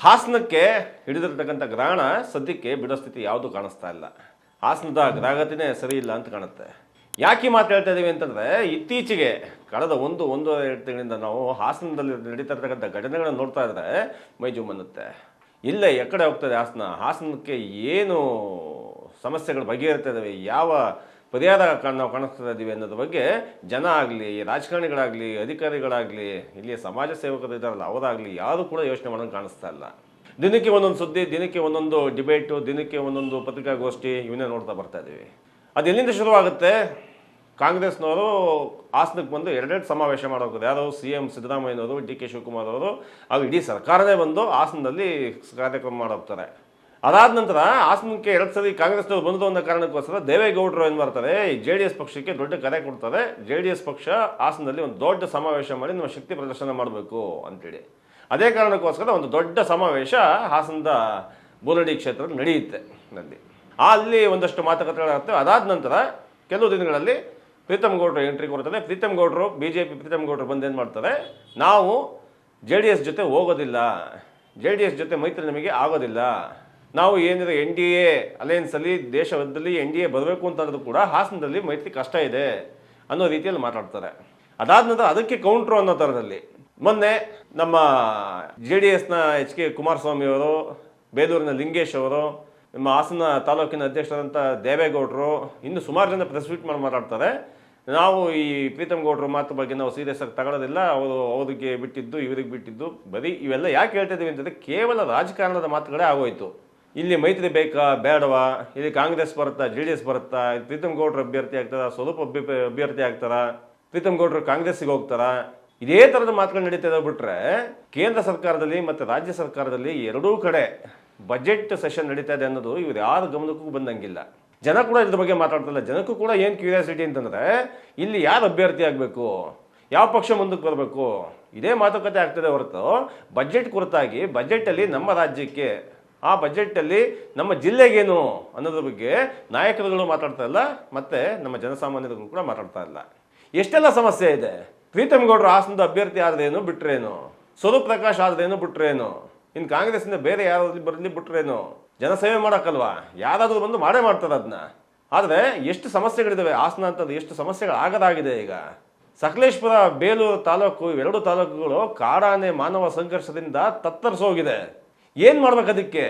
ಹಾಸನಕ್ಕೆ ಹಿಡಿದಿರ್ತಕ್ಕಂಥ ಗ್ರಹಣ ಸದ್ಯಕ್ಕೆ ಬಿಡೋ ಸ್ಥಿತಿ ಯಾವುದೂ ಕಾಣಿಸ್ತಾ ಇಲ್ಲ. ಹಾಸನದ ಗ್ರಹಗತಿನೇ ಸರಿ ಇಲ್ಲ ಅಂತ ಕಾಣುತ್ತೆ. ಯಾಕೆ ಈ ಮಾತು ಹೇಳ್ತಾ ಇದ್ದೀವಿ ಅಂತಂದರೆ, ಇತ್ತೀಚೆಗೆ ಕಳೆದ ಒಂದೂವರೆ ತಿಂಗಳಿಂದ ನಾವು ಹಾಸನದಲ್ಲಿ ನಡೀತಾ ಇರ್ತಕ್ಕಂಥ ಘಟನೆಗಳನ್ನು ನೋಡ್ತಾ ಇದ್ರೆ ಮೈ ಜುಮ್ ಅನ್ನುತ್ತೆ. ಇಲ್ಲೇ ಎಕಡೆ ಹೋಗ್ತದೆ ಹಾಸನಕ್ಕೆ ಏನು ಸಮಸ್ಯೆಗಳು ಬಗೆಹರಿತಾ ಇದ್ದಾವೆ, ಯಾವ ಪರಿಹಾರ ನಾವು ಕಾಣಿಸ್ತಾ ಇದ್ದೀವಿ ಅನ್ನೋದ್ರ ಬಗ್ಗೆ ಜನ ಆಗಲಿ, ರಾಜಕಾರಣಿಗಳಾಗಲಿ, ಅಧಿಕಾರಿಗಳಾಗಲಿ, ಇಲ್ಲಿಯ ಸಮಾಜ ಸೇವಕರು ಇದ್ದಾರಲ್ಲ ಅವರಾಗಲಿ ಯಾರು ಕೂಡ ಯೋಚನೆ ಮಾಡೋದು ಕಾಣಿಸ್ತಾ ಇಲ್ಲ. ದಿನಕ್ಕೆ ಒಂದೊಂದು ಸುದ್ದಿ, ದಿನಕ್ಕೆ ಒಂದೊಂದು ಡಿಬೇಟು, ದಿನಕ್ಕೆ ಒಂದೊಂದು ಪತ್ರಿಕಾಗೋಷ್ಠಿ ಇವನ್ನೇ ನೋಡ್ತಾ ಬರ್ತಾ ಇದ್ದೀವಿ. ಅದು ಎಲ್ಲಿಂದ ಶುರುವಾಗುತ್ತೆ? ಕಾಂಗ್ರೆಸ್ನವರು ಹಾಸನಕ್ಕೆ ಬಂದು ಎರಡೆರಡು ಸಮಾವೇಶ ಮಾಡೋದು. ಯಾರು? CM ಸಿದ್ದರಾಮಯ್ಯನವರು, DK ಶಿವಕುಮಾರ್ ಅವರು, ಹಾಗೂ ಇಡೀ ಸರ್ಕಾರನೇ ಬಂದು ಹಾಸನದಲ್ಲಿ ಕಾರ್ಯಕ್ರಮ ಮಾಡೋಗ್ತಾರೆ. ಅದಾದ ನಂತರ ಹಾಸನಕ್ಕೆ 2 ಸರಿ ಕಾಂಗ್ರೆಸ್ನವರು ಬಂದು ಅನ್ನೋ ಕಾರಣಕ್ಕೋಸ್ಕರ ದೇವೇಗೌಡರು ಏನು ಮಾಡ್ತಾರೆ, JDS ಪಕ್ಷಕ್ಕೆ ದೊಡ್ಡ ಕರೆ ಕೊಡ್ತಾರೆ. JDS ಪಕ್ಷ ಹಾಸನದಲ್ಲಿ ಒಂದು ದೊಡ್ಡ ಸಮಾವೇಶ ಮಾಡಿ ನಮ್ಮ ಶಕ್ತಿ ಪ್ರದರ್ಶನ ಮಾಡಬೇಕು ಅಂತೇಳಿ. ಅದೇ ಕಾರಣಕ್ಕೋಸ್ಕರ ಒಂದು ದೊಡ್ಡ ಸಮಾವೇಶ ಹಾಸನದ ಬೋಲಡಿ ಕ್ಷೇತ್ರದಲ್ಲಿ ನಡೆಯುತ್ತೆ. ಅಲ್ಲಿ ಒಂದಷ್ಟು ಮಾತುಕತೆಗಳಾಗ್ತವೆ. ಅದಾದ ನಂತರ ಕೆಲವು ದಿನಗಳಲ್ಲಿ ಪ್ರೀತಮ್ ಗೌಡರು ಎಂಟ್ರಿ ಕೊಡ್ತಾರೆ. ಪ್ರೀತಮ್ ಗೌಡರು BJP ಪ್ರೀತಮ್ ಗೌಡರು ಬಂದೇನು ಮಾಡ್ತಾರೆ, ನಾವು JDS ಜೊತೆ ಹೋಗೋದಿಲ್ಲ, JDS ಜೊತೆ ಮೈತ್ರಿ ನಮಗೆ ಆಗೋದಿಲ್ಲ, ನಾವು ಏನಿದೆ NDA ಅಲಯನ್ಸಲ್ಲಿ ದೇಶದಲ್ಲಿ NDA ಬರಬೇಕು ಅಂತಂದ್ರೂ ಕೂಡ ಹಾಸನದಲ್ಲಿ ಮೈತ್ರಿ ಕಷ್ಟ ಇದೆ ಅನ್ನೋ ರೀತಿಯಲ್ಲಿ ಮಾತಾಡ್ತಾರೆ. ಅದಾದ ನಂತರ ಅದಕ್ಕೆ ಕೌಂಟ್ರು ಅನ್ನೋ ಥರದಲ್ಲಿ ಮೊನ್ನೆ ನಮ್ಮ JDSನ HK ಕುಮಾರಸ್ವಾಮಿ ಅವರು, ಬೇಲೂರಿನ ಲಿಂಗೇಶ್ ಅವರು, ನಮ್ಮ ಹಾಸನ ತಾಲೂಕಿನ ಅಧ್ಯಕ್ಷರಾದಂಥ ದೇವೇಗೌಡರು, ಇನ್ನು ಸುಮಾರು ಜನ ಪ್ರೆಸ್ ಮೀಟ್ ಮಾಡಿ ಮಾತಾಡ್ತಾರೆ. ನಾವು ಈ ಪ್ರೀತಮ್ ಗೌಡರು ಮಾತು ಬಗ್ಗೆ ನಾವು ಸೀರಿಯಸ್ ಆಗಿ ತಗೊಳ್ಳೋದಿಲ್ಲ, ಅವ್ರಿಗೆ ಬಿಟ್ಟಿದ್ದು ಇವರಿಗೆ ಬಿಟ್ಟಿದ್ದು ಬರೀ ಇವೆಲ್ಲ ಯಾಕೆ ಹೇಳ್ತಾ ಇದ್ದೀವಿ ಅಂತಂದರೆ ಕೇವಲ ರಾಜಕಾರಣದ ಮಾತುಗಳೇ ಆಗೋಯ್ತು. ಇಲ್ಲಿ ಮೈತ್ರಿ ಬೇಕಾ ಬೇಡವಾ, ಇಲ್ಲಿ ಕಾಂಗ್ರೆಸ್ ಬರುತ್ತಾ JDS ಬರುತ್ತಾ, ಪ್ರೀತಮ್ ಗೌಡರು ಅಭ್ಯರ್ಥಿ ಆಗ್ತಾರ, ಸ್ವರೂಪ್ ಅಭ್ಯರ್ಥಿ ಆಗ್ತಾರ, ಪ್ರೀತಮ್ ಗೌಡರು ಕಾಂಗ್ರೆಸ್ಸಿಗೆ ಹೋಗ್ತಾರ, ಇದೇ ಥರದ ಮಾತುಗಳು ನಡೀತಾ ಬಿಟ್ರೆ ಕೇಂದ್ರ ಸರ್ಕಾರದಲ್ಲಿ ಮತ್ತು ರಾಜ್ಯ ಸರ್ಕಾರದಲ್ಲಿ ಎರಡೂ ಕಡೆ ಬಜೆಟ್ ಸೆಷನ್ ನಡೀತಾ ಇದೆ ಅನ್ನೋದು ಇವ್ರು ಯಾರ ಗಮನಕ್ಕೂ ಬಂದಂಗಿಲ್ಲ. ಜನ ಕೂಡ ಇದ್ರ ಬಗ್ಗೆ ಮಾತಾಡ್ತಿಲ್ಲ. ಜನಕ್ಕೂ ಕೂಡ ಏನು ಕ್ಯೂರಿಯಾಸಿಟಿ ಅಂತಂದರೆ ಇಲ್ಲಿ ಯಾರು ಅಭ್ಯರ್ಥಿ ಆಗಬೇಕು, ಯಾವ ಪಕ್ಷ ಮುಂದಕ್ಕೆ ಬರಬೇಕು, ಇದೇ ಮಾತುಕತೆ ಆಗ್ತದೆ ಹೊರತು ಬಜೆಟ್ ಕುರಿತಾಗಿ ಬಜೆಟಲ್ಲಿ ನಮ್ಮ ರಾಜ್ಯಕ್ಕೆ, ಆ ಬಜೆಟಲ್ಲಿ ನಮ್ಮ ಜಿಲ್ಲೆಗೇನು ಅನ್ನೋದ್ರ ಬಗ್ಗೆ ನಾಯಕರುಗಳು ಮಾತಾಡ್ತಾ ಇಲ್ಲ, ಮತ್ತು ನಮ್ಮ ಜನಸಾಮಾನ್ಯರು ಕೂಡ ಮಾತಾಡ್ತಾ ಇಲ್ಲ. ಎಷ್ಟೆಲ್ಲ ಸಮಸ್ಯೆ ಇದೆ. ಪ್ರೀತಮ್ ಗೌಡರು ಹಾಸನದ ಅಭ್ಯರ್ಥಿ ಆದ್ರೇನು ಬಿಟ್ರೇನು, ಸ್ವರೂಪ್ ಪ್ರಕಾಶ್ ಆದ್ರೇನು ಬಿಟ್ರೇನು, ಇನ್ನು ಕಾಂಗ್ರೆಸ್ಸಿಂದ ಬೇರೆ ಯಾರಾದ್ರೂ ಬರಲಿ ಬಿಟ್ರೇನು, ಜನಸೇವೆ ಮಾಡೋಕ್ಕಲ್ವಾ, ಯಾರಾದರೂ ಬಂದು ಮಾಡೇ ಮಾಡ್ತಾರೆ ಅದನ್ನ. ಆದರೆ ಎಷ್ಟು ಸಮಸ್ಯೆಗಳಿದ್ದಾವೆ ಹಾಸನ ಅಂತದ್ದು, ಎಷ್ಟು ಸಮಸ್ಯೆಗಳಾಗದಾಗಿದೆ. ಈಗ ಸಕಲೇಶ್ಪುರ, ಬೇಲೂರು ತಾಲೂಕು, ಇವೆರಡು ತಾಲೂಕುಗಳು ಕಾಡಾನೆ ಮಾನವ ಸಂಘರ್ಷದಿಂದ ತತ್ತರಿಸೋಗಿದೆ. ಏನು ಮಾಡ್ಬೇಕು ಅದಕ್ಕೆ?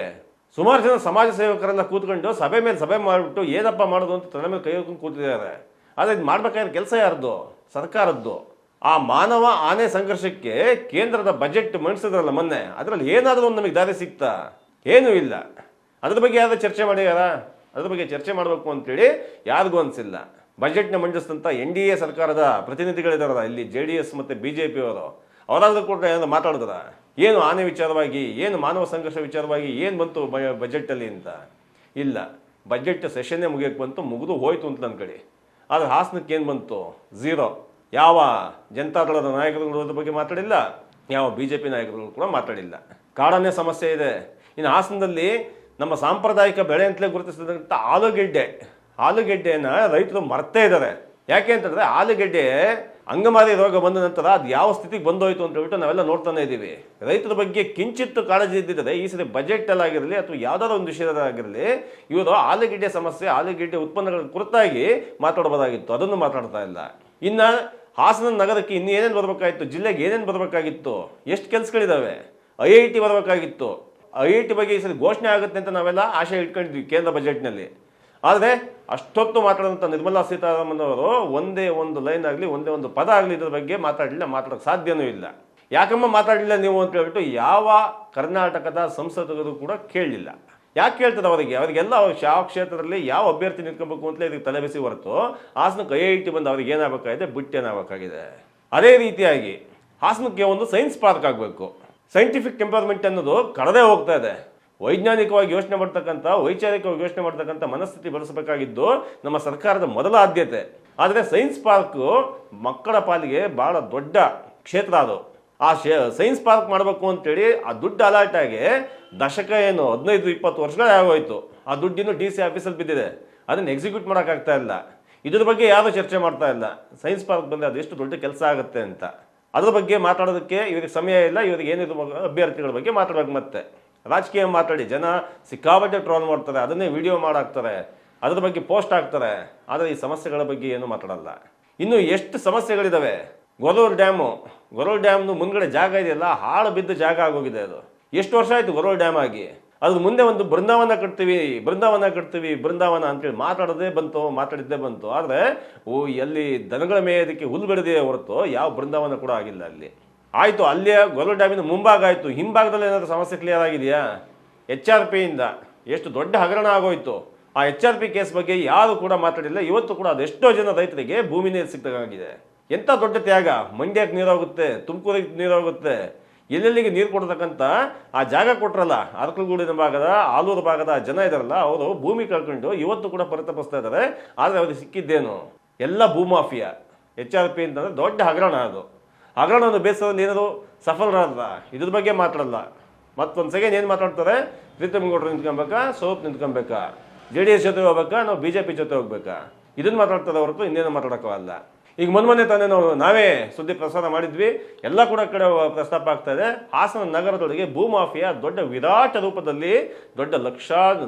ಸುಮಾರು ಜನ ಸಮಾಜ ಸೇವಕರೆಲ್ಲ ಕೂತ್ಕೊಂಡು ಸಭೆ ಮೇಲೆ ಸಭೆ ಮಾಡಿಬಿಟ್ಟು ಏನಪ್ಪ ಮಾಡೋದು ಅಂತ ತಲೆ ಮೇಲೆ ಕೈ ಹಾಕೊಂಡು ಕೂತಿದ್ದಾರೆ. ಆದರೆ ಇದು ಮಾಡ್ಬೇಕಾದ್ರೆ ಕೆಲಸ ಯಾರ್ದು? ಸರ್ಕಾರದ್ದು. ಆ ಮಾನವ ಆನೆ ಸಂಘರ್ಷಕ್ಕೆ ಕೇಂದ್ರದ ಬಜೆಟ್ ಮಂಡಿಸಿದ್ರಲ್ಲ ಮೊನ್ನೆ, ಅದರಲ್ಲಿ ಏನಾದರೂ ಒಂದು ನಮಗೆ ದಾರಿ ಸಿಗ್ತಾ? ಏನೂ ಇಲ್ಲ. ಅದ್ರ ಬಗ್ಗೆ ಯಾರು ಚರ್ಚೆ ಮಾಡ್ಯಾರ? ಅದ್ರ ಬಗ್ಗೆ ಚರ್ಚೆ ಮಾಡಬೇಕು ಅಂತೇಳಿ ಯಾರಿಗೂ ಅನಿಸಿಲ್ಲ. ಬಜೆಟ್ನ ಮಂಡಿಸಿದಂಥ NDA ಸರ್ಕಾರದ ಪ್ರತಿನಿಧಿಗಳಿದಾರಲ್ಲ ಇಲ್ಲಿ JDS ಮತ್ತು BJP ಅವರು, ಅವರಾದ್ರೂ ಕೂಡ ಏನಾದ್ರು ಮಾತಾಡಿದ್ರ? ಏನು ಆನೆ ವಿಚಾರವಾಗಿ, ಏನು ಮಾನವ ಸಂಘರ್ಷ ವಿಚಾರವಾಗಿ ಏನು ಬಂತು ಬಜೆಟಲ್ಲಿ ಅಂತ? ಇಲ್ಲ. ಬಜೆಟ್ ಸೆಷನ್ನೇ ಮುಗಿಯೋಕ್ಕೆ ಬಂತು, ಮುಗಿದು ಹೋಯ್ತು ಅಂತ ನನ್ನ ಕಡೆ. ಆದರೆ ಹಾಸನಕ್ಕೆ ಏನು ಬಂತು? ಝೀರೋ. ಯಾವ ಜನತಾದಳದ ನಾಯಕರುಗಳು ಅದ್ರ ಬಗ್ಗೆ ಮಾತಾಡಿಲ್ಲ, ಯಾವ BJP ನಾಯಕರುಗಳು ಕೂಡ ಮಾತಾಡಿಲ್ಲ. ಕಾಡಾನೆ ಸಮಸ್ಯೆ ಇದೆ. ಇನ್ನು ಹಾಸನದಲ್ಲಿ ನಮ್ಮ ಸಾಂಪ್ರದಾಯಿಕ ಬೆಳೆ ಅಂತಲೇ ಗುರುತಿಸಿದಂಥ ಆಲೂಗೆಡ್ಡೆಯನ್ನು ರೈತರು ಮರ್ತೇ ಇದ್ದಾರೆ. ಯಾಕೆ ಅಂತಂದರೆ ಆಲೂಗೆಡ್ಡೆ ಅಂಗಮಾರಿ ರೋಗ ಬಂದ ನಂತರ ಅದು ಯಾವ ಸ್ಥಿತಿಗೆ ಬಂದೋಯ್ತು ಅಂತ ಹೇಳ್ಬಿಟ್ಟು ನಾವೆಲ್ಲ ನೋಡ್ತಾನೆ ಇದ್ದೀವಿ. ರೈತರ ಬಗ್ಗೆ ಕಿಂಚಿತ್ತು ಕಾಳಜಿ ಇದ್ದಿದ್ದರೆ ಈ ಸರಿ ಬಜೆಟಲ್ಲಾಗಿರಲಿ ಅಥವಾ ಯಾವುದಾದ್ರು ಒಂದು ವಿಷಯದಾಗಿರಲಿ ಇವರು ಆಲೂಗೆಡ್ಡೆ ಸಮಸ್ಯೆ, ಆಲೂಗೆಡ್ಡೆ ಉತ್ಪನ್ನಗಳ ಕುರಿತಾಗಿ ಮಾತಾಡಬಹುದಾಗಿತ್ತು. ಅದನ್ನು ಮಾತಾಡ್ತಾ ಇಲ್ಲ. ಇನ್ನು ಹಾಸನ ನಗರಕ್ಕೆ ಇನ್ನು ಏನೇನು ಬರಬೇಕಾಗಿತ್ತು, ಜಿಲ್ಲೆಗೆ ಏನೇನು ಬರಬೇಕಾಗಿತ್ತು, ಎಷ್ಟು ಕೆಲಸಗಳಿದ್ದಾವೆ. IIT ಬರಬೇಕಾಗಿತ್ತು. IIT ಬಗ್ಗೆ ಈ ಸರಿ ಘೋಷಣೆ ಆಗುತ್ತೆ ಅಂತ ನಾವೆಲ್ಲ ಆಶೆ ಇಟ್ಕೊಂಡಿದ್ವಿ ಕೇಂದ್ರ ಬಜೆಟ್ನಲ್ಲಿ. ಆದರೆ ಅಷ್ಟೊತ್ತು ಮಾತಾಡಿದಂಥ ನಿರ್ಮಲಾ ಸೀತಾರಾಮನ್ ಅವರು ಒಂದೇ ಒಂದು ಲೈನ್ ಆಗಲಿ, ಒಂದೇ ಒಂದು ಪದ ಆಗಲಿ ಇದ್ರ ಬಗ್ಗೆ ಮಾತಾಡೋಕ್ಕೆ ಸಾಧ್ಯವೂ ಇಲ್ಲ. ಯಾಕಮ್ಮ ಮಾತಾಡಲಿಲ್ಲ ನೀವು ಅಂತ ಹೇಳ್ಬಿಟ್ಟು ಯಾವ ಕರ್ನಾಟಕದ ಸಂಸದರು ಕೂಡ ಕೇಳಲಿಲ್ಲ. ಯಾಕೆ ಕೇಳ್ತದೆ ಅವರಿಗೆಲ್ಲ ಯಾವ ಕ್ಷೇತ್ರದಲ್ಲಿ ಯಾವ ಅಭ್ಯರ್ಥಿ ನಿಂತ್ಕೋಬೇಕು ಅಂತಲೇ ಇದಕ್ಕೆ ತಲೆಬಿಸಿ ಹೊರತು ಹಾಸನಕ್ಕೆ IIT ಬಂದು ಅವ್ರಿಗೆ ಏನಾಗಬೇಕಾಗಿದೆ, ಬಿಟ್ಟೇನಾಗಬೇಕಾಗಿದೆ. ಅದೇ ರೀತಿಯಾಗಿ ಹಾಸನಕ್ಕೆ ಒಂದು ಸೈನ್ಸ್ ಪಾರ್ಕ್ ಆಗಬೇಕು. ಸೈಂಟಿಫಿಕ್ ಎಂಪವರ್ಮೆಂಟ್ ಅನ್ನೋದು ಕಳೆದೇ ಹೋಗ್ತಾ ಇದೆ. ವೈಜ್ಞಾನಿಕವಾಗಿ ಯೋಚನೆ ಮಾಡ್ತಕ್ಕಂಥ, ವೈಚಾರಿಕವಾಗಿ ಯೋಚನೆ ಮಾಡ್ತಕ್ಕಂಥ ಮನಸ್ಥಿತಿ ಬೆಳೆಸಬೇಕಾಗಿದ್ದು ನಮ್ಮ ಸರ್ಕಾರದ ಮೊದಲ ಆದ್ಯತೆ. ಆದರೆ ಸೈನ್ಸ್ ಪಾರ್ಕು ಮಕ್ಕಳ ಪಾಲಿಗೆ ಭಾಳ ದೊಡ್ಡ ಕ್ಷೇತ್ರ. ಅದು ಆ ಸೈನ್ಸ್ ಪಾರ್ಕ್ ಮಾಡಬೇಕು ಅಂತೇಳಿ ಆ ದುಡ್ಡು ಅಲಾಟಾಗಿ ದಶಕ ಏನು 15-20 ವರ್ಷಗಳೇ ಆಗೋಯ್ತು. ಆ ದುಡ್ಡಿನ್ನು DC ಆಫೀಸಲ್ಲಿ ಬಿದ್ದಿದೆ. ಅದನ್ನು ಎಕ್ಸಿಕ್ಯೂಟ್ ಮಾಡೋಕ್ಕಾಗ್ತಾ ಇಲ್ಲ. ಇದ್ರ ಬಗ್ಗೆ ಯಾರೂ ಚರ್ಚೆ ಮಾಡ್ತಾ ಇಲ್ಲ. ಸೈನ್ಸ್ ಪಾರ್ಕ್ ಬಂದರೆ ಅದು ಎಷ್ಟು ದೊಡ್ಡ ಕೆಲಸ ಆಗುತ್ತೆ ಅಂತ. ಅದ್ರ ಬಗ್ಗೆ ಮಾತಾಡೋದಕ್ಕೆ ಇವ್ರಿಗೆ ಸಮಯ ಇಲ್ಲ. ಇವ್ರಿಗೆ ಏನಿದು ಅಭ್ಯರ್ಥಿಗಳ ಬಗ್ಗೆ ಮಾತಾಡೋಕೆ ಮತ್ತೆ ರಾಜಕೀಯ ಮಾತಾಡಿ ಜನ ಸಿಕ್ಕಾಪಟ್ಟೆ ಟ್ರೋಲ್ ಮಾಡ್ತಾರೆ, ಅದನ್ನೇ ವಿಡಿಯೋ ಮಾಡಾಕ್ತಾರೆ, ಅದ್ರ ಬಗ್ಗೆ ಪೋಸ್ಟ್ ಹಾಕ್ತಾರೆ. ಆದರೆ ಈ ಸಮಸ್ಯೆಗಳ ಬಗ್ಗೆ ಏನು ಮಾತಾಡಲ್ಲ. ಇನ್ನು ಎಷ್ಟು ಸಮಸ್ಯೆಗಳಿದ್ದಾವೆ. ಗೊರೂರು ಡ್ಯಾಮ್ನು ಮುಂದ್ಗಡೆ ಜಾಗ ಇದೆಯಲ್ಲ, ಹಾಳು ಬಿದ್ದ ಜಾಗ ಆಗೋಗಿದೆ. ಅದು ಎಷ್ಟು ವರ್ಷ ಆಯಿತು ಗೊರೂರು ಡ್ಯಾಮ್ ಆಗಿ. ಅದ್ರ ಮುಂದೆ ಒಂದು ಬೃಂದಾವನ ಕಟ್ತೀವಿ ಅಂತೇಳಿ ಮಾತಾಡಿದ್ದೇ ಬಂತು. ಆದರೆ ಎಲ್ಲಿ ದನಗಳ ಮೇಯೋದಕ್ಕೆ ಹುಲ್ಲು ಬೆಳೆದೇ ಹೊರತು ಯಾವ ಬೃಂದಾವನ ಕೂಡ ಆಗಿಲ್ಲ ಅಲ್ಲಿ. ಆಯಿತು, ಅಲ್ಲಿಯ ಗೊರೂರು ಡ್ಯಾಮಿನ ಮುಂಭಾಗ ಆಯಿತು, ಹಿಂಭಾಗದಲ್ಲಿ ಏನಾದರೂ ಸಮಸ್ಯೆ ಕ್ಲಿಯರ್ ಆಗಿದೆಯಾ? HRPಯಿಂದ ಎಷ್ಟು ದೊಡ್ಡ ಹಗರಣ ಆಗೋಯ್ತು. ಆ HRP ಕೇಸ್ ಬಗ್ಗೆ ಯಾರು ಕೂಡ ಮಾತಾಡಿಲ್ಲ. ಇವತ್ತು ಕೂಡ ಅದೆಷ್ಟೋ ಜನ ರೈತರಿಗೆ ಭೂಮಿ ನೀರು ಸಿಕ್ಕಾಗಿದೆ. ಎಂಥ ದೊಡ್ಡ ತ್ಯಾಗ. ಮಂಡ್ಯಕ್ಕೆ ನೀರಾಗುತ್ತೆ, ತುಮಕೂರಿಗೆ ನೀರಾಗುತ್ತೆ, ಎಲ್ಲೆಲ್ಲಿಗೆ ನೀರು ಕೊಡ್ತಕ್ಕಂಥ ಆ ಜಾಗ ಕೊಟ್ರಲ್ಲ, ಅರಕಲಗೂಡಿನ ಭಾಗದ ಆಲೂರು ಭಾಗದ ಜನ ಇದಾರಲ್ಲ, ಅವರು ಭೂಮಿ ಕಳ್ಕೊಂಡು ಇವತ್ತು ಕೂಡ ಪರಿತಪಿಸ್ತಾ ಇದ್ದಾರೆ. ಆದರೆ ಅವ್ರಿಗೆ ಸಿಕ್ಕಿದ್ದೇನು? ಎಲ್ಲ ಭೂಮಾಫಿಯಾ. HRP ಅಂತಂದರೆ ದೊಡ್ಡ ಹಗರಣ. ಅದು ಹಗರಣದ ಬೇಸರದಲ್ಲಿ ಏನಾದ್ರು ಸಫಲರಾದ ಇದ್ರ ಬಗ್ಗೆ ಮಾತಾಡಲ್ಲ. ಮತ್ತೊಂದು ಸೆಕೆಂಡ್ ಏನು ಮಾತಾಡ್ತಾರೆ? ಪ್ರೀತಮ್ಗೌಡರು ನಿಂತ್ಕೊಬೇಕಾ, ಸ್ವರೂಪ್ ನಿಂತ್ಕೊಬೇಕಾ, JDS ಜೊತೆ ಹೋಗ್ಬೇಕಾ, ನಾವು BJP ಜೊತೆ ಹೋಗ್ಬೇಕಾ, ಇದನ್ನು ಮಾತಾಡ್ತಾರೆ ಹೊರತು ಇನ್ನೇನು ಮಾತಾಡೋಕ್ಕಲ್ಲ. ಈಗ ಮೊನ್ನೆ ತಾನೇ ನಾವೇ ಸುದ್ದಿ ಪ್ರಸಾರ ಮಾಡಿದ್ವಿ, ಎಲ್ಲ ಕೂಡ ಕಡೆ ಪ್ರಸ್ತಾಪ ಆಗ್ತಾ ಇದೆ. ಹಾಸನ ನಗರದೊಳಗೆ ಭೂಮಾಫಿಯಾ ದೊಡ್ಡ ವಿರಾಟ ರೂಪದಲ್ಲಿ ದೊಡ್ಡ ಲಕ್ಷ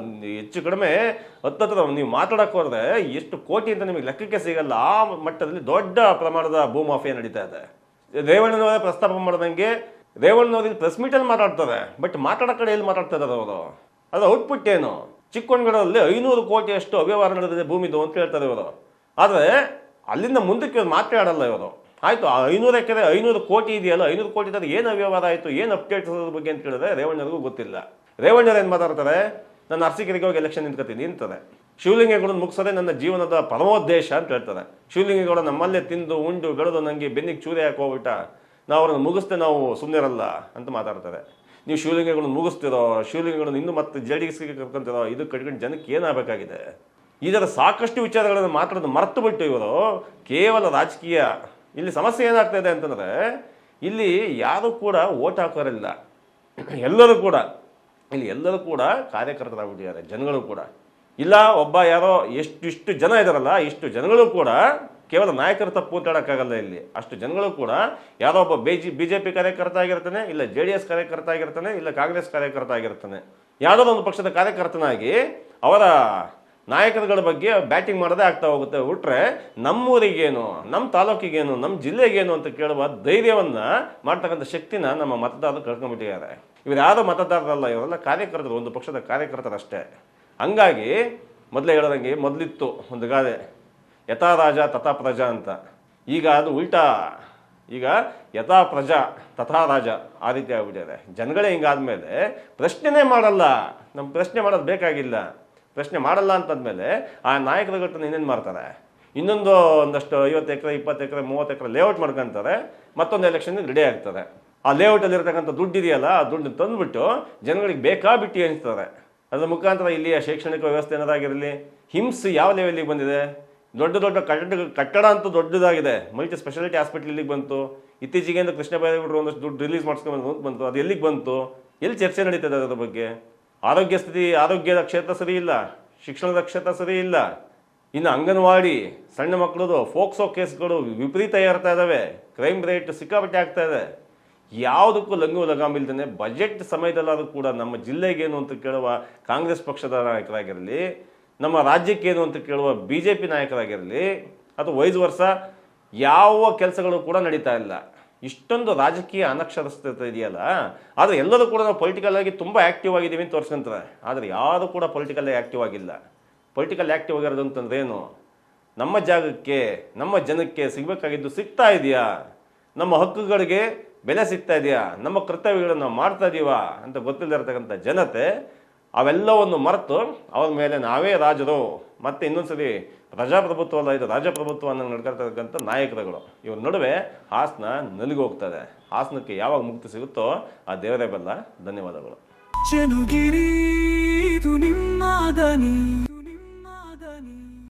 ಹೆಚ್ಚು ಕಡಿಮೆ ಹತ್ತತ್ರ ನೀವು ಮಾತಾಡಕ್ಕೆ ಹೋದ್ರೆ ಎಷ್ಟು ಕೋಟಿ ಅಂತ ನಿಮಗೆ ಲೆಕ್ಕಕ್ಕೆ ಸಿಗಲ್ಲ. ಆ ಮಟ್ಟದಲ್ಲಿ ದೊಡ್ಡ ಪ್ರಮಾಣದ ಭೂಮಾಫಿಯಾ ನಡೀತಾ ಇದೆ. ರೇವಣ್ಣನವರೇ ಪ್ರಸ್ತಾಪ ಮಾಡ್ದಂಗೆ ರೇವಣ್ಣವ್ರಿಗೆ ಪ್ರೆಸ್ ಮೀಟಲ್ಲಿ ಮಾತಾಡ್ತಾರೆ, ಬಟ್ ಮಾತಾಡೋ ಕಡೆ ಎಲ್ಲಿ ಮಾತಾಡ್ತಾ ಇದ್ದಾರೆ ಅವರು? ಅದು ಔಟ್ಪುಟ್ ಏನು? ಚಿಕ್ಕಮಗಳೂರಲ್ಲಿ 500 ಕೋಟಿಯಷ್ಟು ಅವ್ಯವಹಾರ ನಡೆದಿದೆ ಭೂಮಿದು ಅಂತ ಹೇಳ್ತಾರೆ ಇವರು. ಆದರೆ ಅಲ್ಲಿಂದ ಮುಂದಕ್ಕೆ ಮಾತಾಡಲ್ಲ ಇವರು. ಆಯಿತು, 500 ಎಕರೆ 500 ಕೋಟಿ ಇದೆಯಲ್ಲ, 500 ಕೋಟಿ ಇದ್ದರೆ ಏನು ಅವ್ಯವಹಾರ ಆಯಿತು, ಏನು ಅಪ್ಡೇಟ್ಸ್ ಅದ್ರ ಬಗ್ಗೆ ಅಂತ ಕೇಳಿದ್ರೆ ರೇವಣ್ಣರಿಗೂ ಗೊತ್ತಿಲ್ಲ. ರೇವಣ್ಣರು ಏನು ಮಾತಾಡ್ತಾರೆ? ನಾನು ಅರಸೀಕೆರೆಗೆ ಹೋಗಿ ಎಲೆಕ್ಷನ್ ನಿಂತ್ಕೊತೀನಿ ಅಂತಾರೆ. ಶಿವಲಿಂಗೇಗೌಡನ ಮುಗಿಸೋದೇ ನನ್ನ ಜೀವನದ ಪರಮೋದ್ದೇಶ ಅಂತ ಹೇಳ್ತಾರೆ. ಶಿವಲಿಂಗೇಗೌಡ ನಮ್ಮಲ್ಲೇ ತಿಂದು ಉಂಡು ಬೆಳೆದು ನನಗೆ ಬೆನ್ನಿಗೆ ಚೂರಿ ಹಾಕಿ ಹೋಗ್ಬಿಟ್ಟ, ನಾವು ಅವ್ರನ್ನ ಮುಗಿಸ್ತೇ ನಾವು ಸುಮ್ಮನಿರಲ್ಲ ಅಂತ ಮಾತಾಡ್ತಾರೆ. ನೀವು ಶಿವಲಿಂಗೇಗೌಡನ ಮುಗಿಸ್ತಿರೋ, ಶಿವಲಿಂಗೇಗೌಡನ ಇನ್ನೂ ಮತ್ತೆ JDSಗೆ ಕರ್ಕೊಂತಿರೋ, ಇದು ಕಟ್ಕೊಂಡು ಜನಕ್ಕೆ ಏನಾಗಬೇಕಾಗಿದೆ? ಇದರ ಸಾಕಷ್ಟು ವಿಚಾರಗಳನ್ನು ಮಾತಾಡೋದು ಮರೆತು ಬಿಟ್ಟು ಇವರು ಕೇವಲ ರಾಜಕೀಯ. ಇಲ್ಲಿ ಸಮಸ್ಯೆ ಏನಾಗ್ತಾ ಇದೆ ಅಂತಂದರೆ, ಇಲ್ಲಿ ಯಾರೂ ಕೂಡ ಓಟ್ ಹಾಕೋರಿಲ್ಲ. ಎಲ್ಲರೂ ಕೂಡ ಕಾರ್ಯಕರ್ತರಾಗ್ಬಿಟ್ಟಿದ್ದಾರೆ. ಜನಗಳು ಕೂಡ ಇಲ್ಲ, ಒಬ್ಬ ಯಾರೋ ಇಷ್ಟು ಜನ ಇದ್ದಾರಲ್ಲ, ಇಷ್ಟು ಜನಗಳು ಕೂಡ ಕೇವಲ ನಾಯಕರ ತಪ್ಪು ಅಂತ ಹೇಳೋಕ್ಕಾಗಲ್ಲ. ಇಲ್ಲಿ ಅಷ್ಟು ಜನಗಳು ಕೂಡ ಯಾರೋ ಒಬ್ಬ BJP ಕಾರ್ಯಕರ್ತ ಆಗಿರ್ತಾನೆ, ಇಲ್ಲ JDS ಕಾರ್ಯಕರ್ತ ಆಗಿರ್ತಾನೆ, ಇಲ್ಲ ಕಾಂಗ್ರೆಸ್ ಕಾರ್ಯಕರ್ತ ಆಗಿರ್ತಾನೆ. ಯಾವುದೋ ಒಂದು ಪಕ್ಷದ ಕಾರ್ಯಕರ್ತನಾಗಿ ಅವರ ನಾಯಕರುಗಳ ಬಗ್ಗೆ ಬ್ಯಾಟಿಂಗ್ ಮಾಡೋದೇ ಆಗ್ತಾ ಹೋಗುತ್ತೆ. ಬಿಟ್ರೆ ನಮ್ಮೂರಿಗೇನು, ನಮ್ಮ ತಾಲೂಕಿಗೇನು, ನಮ್ಮ ಜಿಲ್ಲೆಗೇನು ಅಂತ ಕೇಳುವ ಧೈರ್ಯವನ್ನು ಮಾಡ್ತಕ್ಕಂಥ ಶಕ್ತಿನ ನಮ್ಮ ಮತದಾರರು ಕಳ್ಕೊಂಡ್ಬಿಟ್ಟಿದ್ದಾರೆ. ಇವರು ಯಾರೋ ಮತದಾರರಲ್ಲ, ಇವರೆಲ್ಲ ಕಾರ್ಯಕರ್ತರು, ಒಂದು ಪಕ್ಷದ ಕಾರ್ಯಕರ್ತರಷ್ಟೇ. ಹಂಗಾಗಿ ಮೊದಲೇ ಹೇಳೋದಂಗೆ, ಮೊದಲಿತ್ತು ಒಂದು ಗಾದೆ, ಯಥಾ ರಾಜ ತಥಾ ಪ್ರಜಾ ಅಂತ. ಈಗ ಅದು ಉಲ್ಟಾ. ಈಗ ಯಥಾ ಪ್ರಜಾ ತಥಾ ರಾಜ ಆ ರೀತಿ ಆಗ್ಬಿಟ್ಟಿದೆ. ಜನಗಳೇ ಹಿಂಗಾದ್ಮೇಲೆ ಪ್ರಶ್ನೆನೇ ಮಾಡಲ್ಲ. ನಮ್ಮ ಪ್ರಶ್ನೆ ಮಾಡೋದು ಬೇಕಾಗಿಲ್ಲ. ಪ್ರಶ್ನೆ ಮಾಡಲ್ಲ ಅಂತಂದಮೇಲೆ ಆ ನಾಯಕರುಗಳನ್ನ ಇನ್ನೇನು ಮಾಡ್ತಾರೆ? ಒಂದಷ್ಟು 50 ಎಕರೆ 20 ಎಕರೆ 30 ಎಕರೆ ಲೇಔಟ್ ಮಾಡ್ಕೊತಾರೆ, ಮತ್ತೊಂದು ಎಲೆಕ್ಷನ್ಗೆ ರೆಡಿ ಆಗ್ತಾರೆ. ಆ ಲೇಔಟಲ್ಲಿ ಇರ್ತಕ್ಕಂಥ ದುಡ್ಡು ಇದೆಯಲ್ಲ, ಆ ದುಡ್ಡು ತಂದುಬಿಟ್ಟು ಜನಗಳಿಗೆ ಬೇಕಾಬಿಟ್ಟು ಅನಿಸ್ತಾರೆ. ಅದರ ಮುಖಾಂತರ ಇಲ್ಲಿಯ ಶೈಕ್ಷಣಿಕ ವ್ಯವಸ್ಥೆ ಏನಾದಾಗಿರಲಿ, ಹಿಂಸೆ ಯಾವ ಲೆವೆಲ್ಲಿಗೆ ಬಂದಿದೆ. ದೊಡ್ಡ ಕಟ್ಟಡ ಅಂತೂ ದೊಡ್ಡದಾಗಿದೆ. ಮಲ್ಟಿ ಸ್ಪೆಷಾಲಿಟಿ ಹಾಸ್ಪಿಟಲ್ ಇಲ್ಲಿಗೆ ಬಂತು. ಇತ್ತೀಚೆಗೆ ಕೃಷ್ಣ ಬೈರೇಗೌಡರು ಒಂದಷ್ಟು ದುಡ್ಡು ರಿಲೀಸ್ ಮಾಡಿಸ್ಕೊಂಡು ಬಂತು. ಅದು ಎಲ್ಲಿಗೆ ಬಂತು? ಎಲ್ಲಿ ಚರ್ಚೆ ನಡೀತದೆ ಅದರ ಬಗ್ಗೆ? ಆರೋಗ್ಯದ ಕ್ಷೇತ್ರ ಸರಿ ಇಲ್ಲ, ಶಿಕ್ಷಣದ ಕ್ಷೇತ್ರ ಸರಿ ಇಲ್ಲ. ಇನ್ನು ಅಂಗನವಾಡಿ, ಸಣ್ಣ ಮಕ್ಕಳದು ಫೋಕ್ಸೋ ಕೇಸ್ಗಳು ವಿಪರೀತ ಏರ್ತಾ ಇದ್ದಾವೆ. ಕ್ರೈಮ್ ರೇಟ್ ಸಿಕ್ಕಾಪಟ್ಟೆ ಆಗ್ತಾ ಇದೆ. ಯಾವುದಕ್ಕೂ ಲಗಾಮಿಲ್ದೇ ಬಜೆಟ್ ಸಮಯದಲ್ಲಾದರೂ ಕೂಡ ನಮ್ಮ ಜಿಲ್ಲೆಗೇನು ಅಂತ ಕೇಳುವ ಕಾಂಗ್ರೆಸ್ ಪಕ್ಷದ ನಾಯಕರಾಗಿರಲಿ, ನಮ್ಮ ರಾಜ್ಯಕ್ಕೇನು ಅಂತ ಕೇಳುವ BJP ನಾಯಕರಾಗಿರಲಿ, ಅಥವಾ ವೈಸ್ ವರ್ಷ ಯಾವ ಕೆಲಸಗಳು ಕೂಡ ನಡೀತಾ ಇಲ್ಲ. ಇಷ್ಟೊಂದು ರಾಜಕೀಯ ಅನಕ್ಷರಸ್ಥತೆ ಇದೆಯಲ್ಲ. ಆದರೆ ಎಲ್ಲರೂ ಕೂಡ ನಾವು ಪೊಲಿಟಿಕಲ್ ಆಗಿ ತುಂಬ ಆ್ಯಕ್ಟಿವ್ ಆಗಿದ್ದೀವಿ ಅಂತ ತೋರಿಸ್ಕೊಂತಾರೆ. ಆದರೆ ಯಾರು ಕೂಡ ಪೊಲಿಟಿಕಲ್ಲೇ ಆ್ಯಕ್ಟಿವ್ ಆಗಿಲ್ಲ. ಪೊಲಿಟಿಕಲ್ ಆ್ಯಕ್ಟಿವ್ ಆಗಿರೋದು ಅಂತಂದ್ರೆ ಏನು? ನಮ್ಮ ಜಾಗಕ್ಕೆ, ನಮ್ಮ ಜನಕ್ಕೆ ಸಿಗಬೇಕಾಗಿದ್ದು ಸಿಗ್ತಾ ಇದೆಯಾ? ನಮ್ಮ ಹಕ್ಕುಗಳಿಗೆ ಬೆಲೆ ಸಿಗ್ತಾ ಇದೆಯಾ? ನಮ್ಮ ಕರ್ತವ್ಯಗಳನ್ನು ನಾವು ಮಾಡ್ತಾ ಇದೀವಾ ಅಂತ ಗೊತ್ತಿಲ್ಲದಿರ್ತಕ್ಕಂಥ ಜನತೆ ಅವೆಲ್ಲವನ್ನು ಮರೆತು ಅವ್ರ ಮೇಲೆ ನಾವೇ ರಾಜರು, ಮತ್ತು ಇನ್ನೊಂದ್ಸರಿ ಪ್ರಜಾಪ್ರಭುತ್ವ ಅಲ್ಲ, ಇದು ರಾಜಪ್ರಭುತ್ವ ಅನ್ನೋ ನಡ್ಕೊಳ್ತಕ್ಕಂಥ ನಾಯಕರುಗಳು ಇವ್ರ ನಡುವೆ ಹಾಸನ ನಲಿಗೆ ಹೋಗ್ತದೆ. ಹಾಸನಕ್ಕೆ ಯಾವಾಗ ಮುಕ್ತಿ ಸಿಗುತ್ತೋ ಆ ದೇವರೇ ಬಲ್ಲ. ಧನ್ಯವಾದಗಳು.